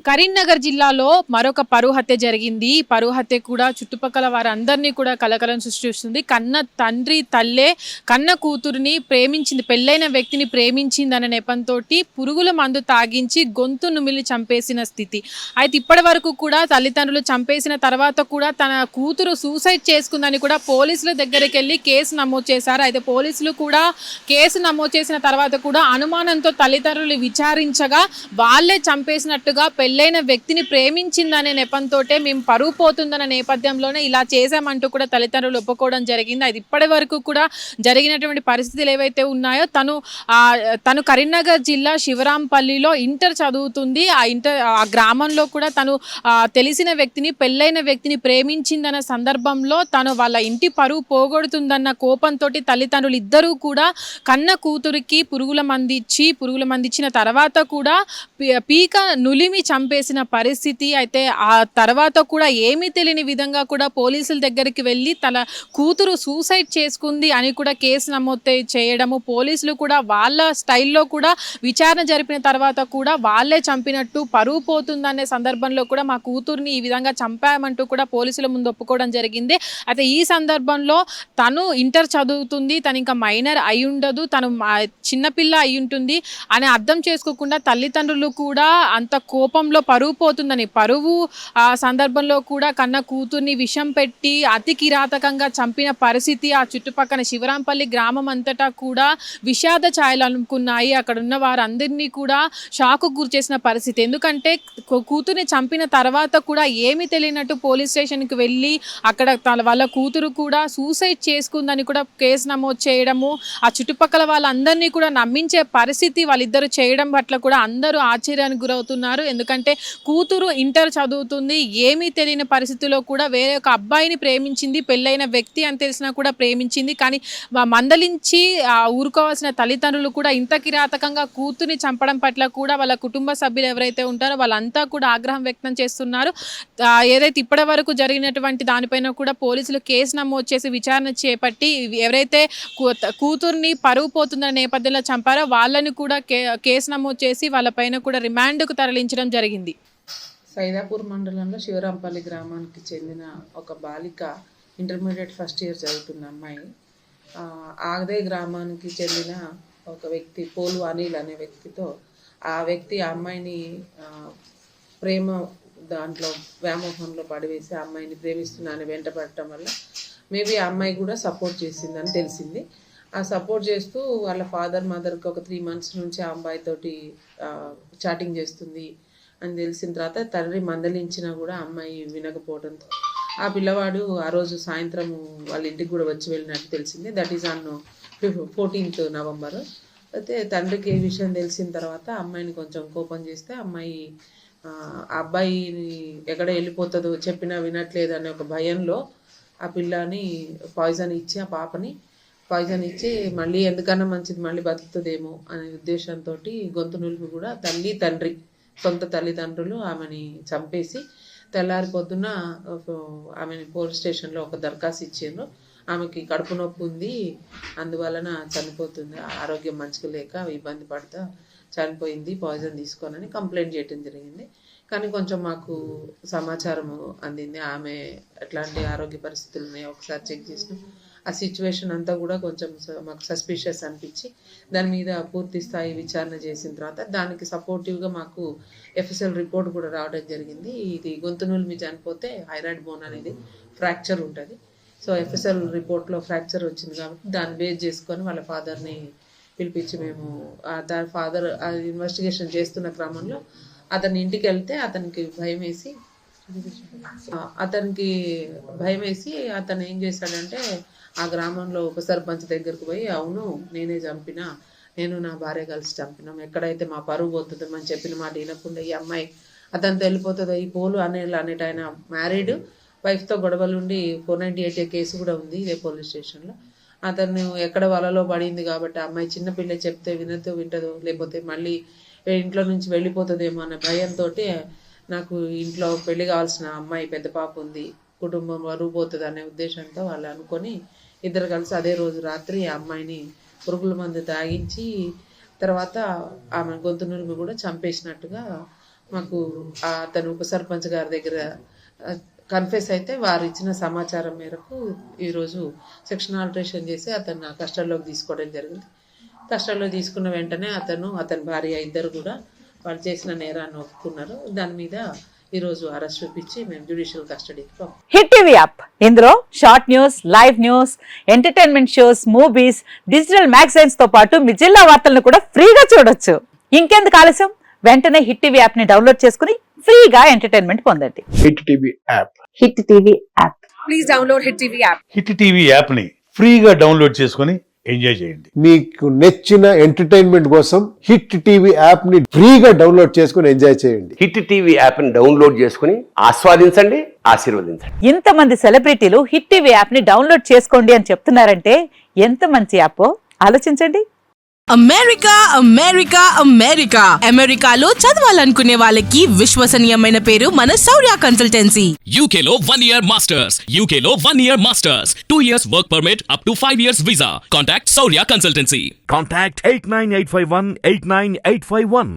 కరీంనగర్ జిల్లాలో మరొక పరువు హత్య జరిగింది. ఈ పరువు హత్య కూడా చుట్టుపక్కల వారందరినీ కూడా కలకలం సృష్టిస్తుంది. కన్న తండ్రి తల్లే కన్న కూతురిని ప్రేమించింది, పెళ్ళైన వ్యక్తిని ప్రేమించిందన్న నెపంతోటి పురుగుల మందు తాగించి గొంతు నుమిలి చంపేసిన స్థితి. అయితే ఇప్పటి వరకు కూడా తల్లిదండ్రులు చంపేసిన తర్వాత కూడా తన కూతురు సూసైడ్ చేసుకుందని కూడా పోలీసుల దగ్గరికి వెళ్ళి కేసు నమోదు చేశారు. అయితే పోలీసులు కూడా కేసు నమోదు చేసిన తర్వాత కూడా అనుమానంతో తల్లిదండ్రులు విచారించగా వాళ్ళే చంపేసినట్టుగా పెళ్ళైన వ్యక్తిని ప్రేమించిందనే నెపంతోటే మేము పరువు పోతుందన్న నేపథ్యంలోనే ఇలా చేశామంటూ కూడా తల్లిదండ్రులు ఒప్పుకోవడం జరిగింది. అది ఇప్పటి వరకు కూడా జరిగినటువంటి పరిస్థితులు ఏవైతే ఉన్నాయో తను కరీంనగర్ జిల్లా శివరాంపల్లిలో ఇంటర్ చదువుతుంది. ఆ గ్రామంలో కూడా తను తెలిసిన వ్యక్తిని, పెళ్ళైన వ్యక్తిని ప్రేమించిందన్న సందర్భంలో తను వాళ్ళ ఇంటి పరువు పోగొడుతుందన్న కోపంతో తల్లిదండ్రులు ఇద్దరూ కూడా కన్న కూతురికి పురుగుల మందిచ్చిన తర్వాత కూడా పీక నులిమి చంపేసిన పరిస్థితి. అయితే ఆ తర్వాత కూడా ఏమీ తెలియని విధంగా కూడా పోలీసుల దగ్గరికి వెళ్ళి తన కూతురు సూసైడ్ చేసుకుంది అని కూడా కేసు నమోదు చేయడము, పోలీసులు కూడా వాళ్ళ స్టైల్లో కూడా విచారణ జరిపిన తర్వాత కూడా వాళ్ళే చంపినట్టు పరువు పోతుందనే సందర్భంలో కూడా మా కూతుర్ని ఈ విధంగా చంపామంటూ కూడా పోలీసుల ముందు ఒప్పుకోవడం జరిగింది. అయితే ఈ సందర్భంలో తను ఇంటర్ చదువుతుంది, తను ఇంకా మైనర్ అయి ఉండదు, తను చిన్నపిల్ల అయి ఉంటుంది అని అర్థం చేసుకోకుండా తల్లిదండ్రులు కూడా అంత కోపంలో పరువు పోతుందని పరువు ఆ సందర్భంలో కూడా కన్న కూతుర్ని విషం పెట్టి అతి కిరాతకంగా చంపిన పరిస్థితి ఆ చుట్టుపక్కల శివరాంపల్లి గ్రామం అంతటా కూడా విషాద ఛాయలు అనుకున్నాయి. అక్కడ ఉన్న వారందరినీ కూడా షాకు గురిచేసిన పరిస్థితి. ఎందుకంటే కూతుర్ని చంపిన తర్వాత కూడా ఏమీ తెలియనట్టు పోలీస్ స్టేషన్కి వెళ్ళి అక్కడ వాళ్ళ కూతురు కూడా సూసైడ్ చేసుకుందని కూడా కేసు నమోదు చేయడము, ఆ చుట్టుపక్కల వాళ్ళందరినీ కూడా నమ్మించే పరిస్థితి వాళ్ళిద్దరు చేయడం పట్ల కూడా అందరూ ఆశ్చర్యానికి గురవుతున్నారు. ఎందుకంటే కూతురు ఇంటర్ చదువుతుంది, ఏమీ తెలియని పరిస్థితిలో కూడా వేరే ఒక అబ్బాయిని ప్రేమించింది, పెళ్ళైన వ్యక్తి అని తెలిసినా కూడా ప్రేమించింది. కానీ మందలించి ఊరుకోవాల్సిన తల్లిదండ్రులు కూడా ఇంత కిరాతకంగా కూతుర్ని చంపడం పట్ల కూడా వాళ్ళ కుటుంబ సభ్యులు ఎవరైతే ఉంటారో వాళ్ళంతా కూడా ఆగ్రహం వ్యక్తం చేస్తున్నారు. ఏదైతే ఇప్పటి వరకు జరిగినటువంటి దానిపైన కూడా పోలీసులు కేసు నమోదు చేసి విచారణ చేపట్టి ఎవరైతే కూతుర్ని పరువు పోతున్న నేపథ్యంలో చంపారో వాళ్ళని కూడా కేసు నమోదు చేసి వాళ్ళపైన కూడా రిమాండ్కు తరలించడం జరిగింది. సైదాపూర్ మండలంలో శివరాంపల్లి గ్రామానికి చెందిన ఒక బాలిక ఇంటర్మీడియట్ ఫస్ట్ ఇయర్ చదువుతున్న అమ్మాయి, ఆగదే గ్రామానికి చెందిన ఒక వ్యక్తి పోలు అనిల్ అనే వ్యక్తితో ఆ అమ్మాయిని ప్రేమ దాంట్లో వ్యామోహంలో పడివేసి ఆ అమ్మాయిని ప్రేమిస్తున్నానని వెంట పడటం వల్ల మేబీ ఆ అమ్మాయి కూడా సపోర్ట్ చేసిందని తెలిసింది. ఆ సపోర్ట్ చేస్తూ వాళ్ళ ఫాదర్ మదర్కి ఒక 3 months నుంచి ఆ అమ్మాయితోటి చాటింగ్ చేస్తుంది అని తెలిసిన తర్వాత తండ్రి మందలించినా కూడా అమ్మాయి వినకపోవడంతో ఆ పిల్లవాడు ఆ రోజు సాయంత్రం వాళ్ళ ఇంటికి కూడా వచ్చి వెళ్ళినట్టు తెలిసింది. That is on 14th November. అయితే తండ్రికి ఏ విషయం తెలిసిన తర్వాత అమ్మాయిని కొంచెం కోపం చేస్తే అమ్మాయి ఆ అబ్బాయిని ఎక్కడ వెళ్ళిపోతుందో చెప్పినా వినట్లేదు అనే ఒక భయంలో ఆ పిల్లని పాయిజన్ ఇచ్చి ఆ పాపని పాయిజన్ ఇచ్చి మళ్ళీ ఎందుకన్నా మంచిది మళ్ళీ బతుకుతుందేమో అనే ఉద్దేశంతో గొంతు నులిపి కూడా తండ్రి సొంత తల్లిదండ్రులు ఆమెని చంపేసి తెల్లారి పొద్దున్న ఆమెని పోలీస్ స్టేషన్లో ఒక దరఖాస్తు ఇచ్చారు. ఆమెకి కడుపు నొప్పి ఉంది, అందువలన చనిపోతుంది, ఆరోగ్యం మంచిగా లేక ఇబ్బంది పడుతూ చనిపోయింది పాయిజన్ తీసుకోనని కంప్లైంట్ చేయడం జరిగింది. కానీ కొంచెం మాకు సమాచారం అందింది ఆమె ఎట్లాంటి ఆరోగ్య పరిస్థితులు ఉన్నాయో ఒకసారి చెక్ చేసినాం. ఆ సిచ్యువేషన్ అంతా కూడా కొంచెం మాకు సస్పిషియస్ అనిపించి దాని మీద పూర్తి స్థాయి విచారణ చేసిన తర్వాత దానికి సపోర్టివ్గా మాకు ఎఫ్ఎస్ఎల్ రిపోర్ట్ కూడా రావడం జరిగింది. ఇది గొంతు నులిమి చనిపోతే థైరాయిడ్ బోన్ అనేది ఫ్రాక్చర్ ఉంటుంది. సో ఎఫ్ఎస్ఎల్ రిపోర్ట్లో ఫ్రాక్చర్ వచ్చింది కాబట్టి దాన్ని బేస్ చేసుకొని వాళ్ళ ఫాదర్ని పిలిపించి మేము దాని ఫాదర్ ఇన్వెస్టిగేషన్ చేస్తున్న క్రమంలో అతని ఇంటికి వెళ్తే అతనికి భయం వేసి అతను ఏం చేశాడంటే ఆ గ్రామంలో ఉప సర్పంచ్ దగ్గరకు పోయి అవును నేనే చంపినా, నేను నా భార్య కలిసి చంపినాం, ఎక్కడైతే మా పరువు పోతుందో మనం చెప్పిన మాట వినకుండా ఈ అమ్మాయి అతనితో వెళ్ళిపోతుందో, ఈ పోలు అనేట ఆయన మ్యారీడ్ వైఫ్తో గొడవలుండి 498 కేసు కూడా ఉంది ఇదే పోలీస్ స్టేషన్లో. అతను ఎక్కడ వలలో పడింది కాబట్టి ఆ అమ్మాయి చిన్నపిల్ల చెప్తే వింటదో లేకపోతే మళ్ళీ ఇంట్లో నుంచి వెళ్ళిపోతుందేమో అనే భయంతో నాకు ఇంట్లో పెళ్లి కావాల్సిన అమ్మాయి పెద్ద పాప ఉంది, కుటుంబం వరువు పోతుంది అనే ఉద్దేశంతో వాళ్ళు అనుకొని ఇద్దరు కలిసి అదే రోజు రాత్రి ఆ అమ్మాయిని పురుగుల మందు తాగించి తర్వాత ఆమె గొంతు నులిమి కూడా చంపేసినట్టుగా మాకు అతను ఉప సర్పంచ్ గారి దగ్గర కన్ఫెస్ అయితే వారు ఇచ్చిన సమాచారం మేరకు ఈరోజు సెక్షన్ ఆల్టరేషన్ చేసి అతను కస్టడీలోకి తీసుకోవడం జరిగింది. కస్టడీలో తీసుకున్న వెంటనే అతని భార్య ఇద్దరు కూడా వాళ్ళు చేసిన నేరాన్ని ఒప్పుకున్నారు. దాని మీద ఈరోజు అరెస్ట్ చూపించి మేము జ్యుడిషియల్ కస్టడీకి పంపాం. హిట్ టీవీ యాప్ ఇందులో short news, live news, entertainment shows, movies, digital magazines తో పాటు మీ జిల్లా వార్తలను కూడా ఫ్రీగా చూడొచ్చు. ఇంకెందుకు ఆలస్యం, వెంటనే హిట్ టీవీ యాప్ ని డౌన్లోడ్ చేసుకుని ఫ్రీగా ఎంటర్టైన్మెంట్ పొందండి. Hit TV app. Hit TV app please download hit TV app. Hit TV app ని ఫ్రీగా డౌన్లోడ్ చేసుకుని ఎంజాయ్ చేయండి. మీకు నచ్చిన ఎంటర్టైన్మెంట్ కోసం హిట్ టీవీ యాప్ ని ఫ్రీగా డౌన్లోడ్ చేసుకుని ఎంజాయ్ చేయండి. హిట్ టీవీ యాప్ ని డౌన్లోడ్ చేసుకుని ఆస్వాదించండి, ఆశీర్వదించండి. ఇంతమంది సెలబ్రిటీలు హిట్ టీవీ యాప్ ని డౌన్లోడ్ చేసుకోండి అని చెప్తున్నారంటే ఎంత మంచి యాప్ ఆలోచించండి. అమెరికా అమెరికా అమెరికా అమెరికాలో చదవాలనుకునే వాళ్ళకి విశ్వసనీయమైన పేరు మన శౌర్య కన్సల్టెన్సీ. UK లో 1 year masters. UK లో 1 year masters. 2 years work permit up to 5 years visa. Contact Saurya Consultancy. Contact 89851 89851.